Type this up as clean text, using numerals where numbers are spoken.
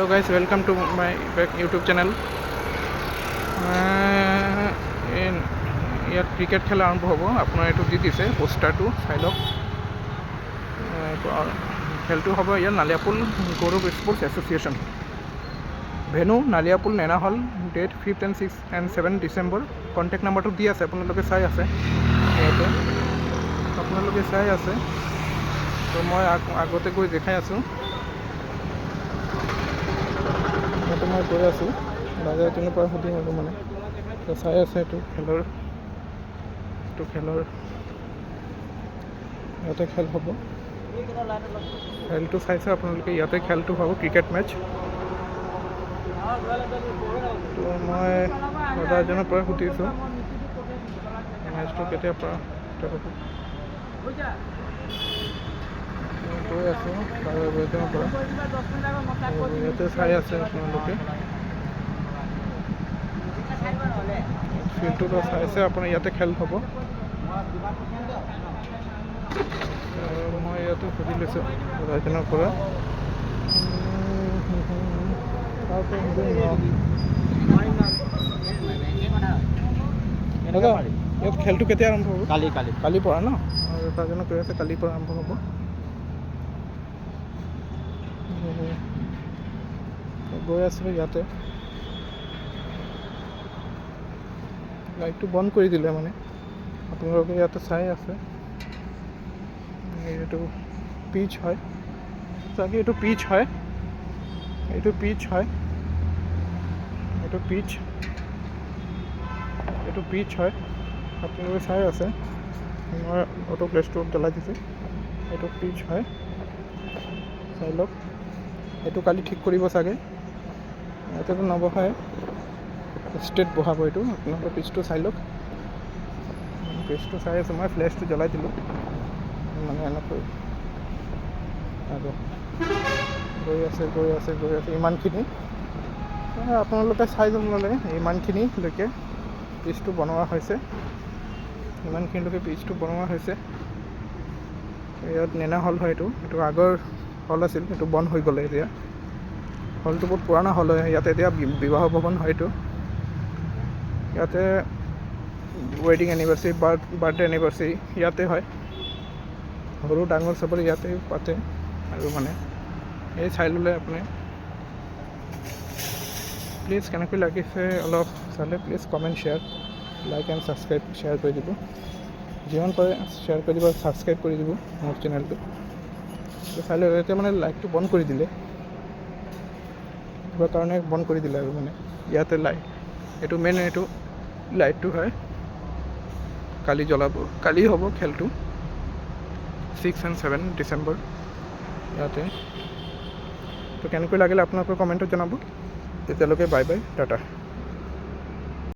Hello guys, welcome to my YouTube channel. ইয়াত cricket খেলা আৰম্ভ হ'ব। আপোনাৰ এইটো দি দিছে পোষ্টাৰটো চাই লওক। খেলটো হ'ব ইয়াত Naliapul Gaurav sports association, venue Naliapul নেনা hall, date 5th and 6th and 7th December. Contact নাম্বাৰটো দি আছে, আপোনালোকে চাই আছে ইয়াতে, আপোনালোকে চাই আছে। তো মই আগতে গৈ দেখাই আছোঁ, ইয়াতে মই গৈ আছোঁ বাজাৰটোৰ পৰা সুধিম আৰু মানে তো চাই আছে এইটো খেলৰ ইয়াতে খেল হ'ব। খেলটো চাইছে আপোনালোকে, ইয়াতে খেলটো হ'ব ক্ৰিকেট মেটচ। তো মই বজাৰজনৰ পৰা সুধিছোঁ মেচটো কেতিয়াৰ পৰা হ'ব। গৈ আছোঁ বজাৰজনৰ পৰা, ইয়াতে চাই আছে আপোনালোকে ফিল্ডটো চাইছে আপোনাৰ, ইয়াতে খেল হ'ব। মই ইয়াতে সুধি লৈছোঁ বজাৰজনৰ পৰা। ইয়াত খেলটো কেতিয়া আৰম্ভ হ'ব? কালিৰ পৰা ন? বজাৰজনে কৈ আছে কালিৰ পৰা আৰম্ভ হ'ব। গৈ আছোঁ ইয়াতে, লাইটটো বন্ধ কৰি দিলে মানে, আপোনালোকে ইয়াতে চাই আছে। এইটো পিচ হয় চাগে, এইটো পিচ হয়, এইটো পিচ হয়, এইটো পিচ হয়, আপোনালোকে চাই আছে। মই অটো প্লেচটো জ্বলাই দিছোঁ, এইটো পিচ হয়, চাই লওক। এইটো কালি ঠিক কৰিব চাগে, ইয়াতেতো নবহায়, ষ্টেট বহাব এইটো। আপোনালোকে পিচটো চাই লওক, পিচটো চাই আছোঁ মই, ফ্লেছটো জ্বলাই দিলোঁ মানে এনেকৈ। আৰু গৈ আছে ইমানখিনি, আপোনালোকে চাই যাব ল'লে ইমানখিনিলৈকে পিচটো বনোৱা হৈছে, ইমানখিনিলৈকে পিচটো বনোৱা হৈছে। ইয়াত নেনা হল হয়, এইটো আগৰ হল আছিল, এইটো বন্ধ হৈ গ'লে এতিয়া। হলটো বহুত পুৰণা হল হয়, ইয়াতে এতিয়া বিবাহ ভৱন হয় এইটো। ইয়াতে ৱেডিং এনিভাৰ্চাৰী, বাৰ্থডে এনিভাৰ্চাৰী ইয়াতে হয়, সৰু ডাঙৰ চবৰে ইয়াতে পাতে। আৰু মানে এই চাই ল'লে আপুনি প্লিজ কেনেকৈ লাগিছে অলপ চালে please comment, share, like and subscribe share কৰি দিব, যিমান পাৰে শ্বেয়াৰ কৰি দিব, ছাবস্ক্ৰাইব কৰি দিব মোৰ চেনেলটো। চাই লওক, এতিয়া মানে লাইটটো বন্ধ কৰি দিলে, কিবা কাৰণে বন্ধ কৰি দিলে আৰু মানে ইয়াতে লাইট, এইটো মেইন এইটো লাইটটো হয়, কালি জ্বলাব, কালি হ'ব খেলটো 6 and 7 ডিচেম্বৰ ইয়াতে। তো কেনেকৈ লাগিলে আপোনালোকৰ কমেণ্টত জনাব। তেতিয়ালৈকে বাই বাই, টাটা।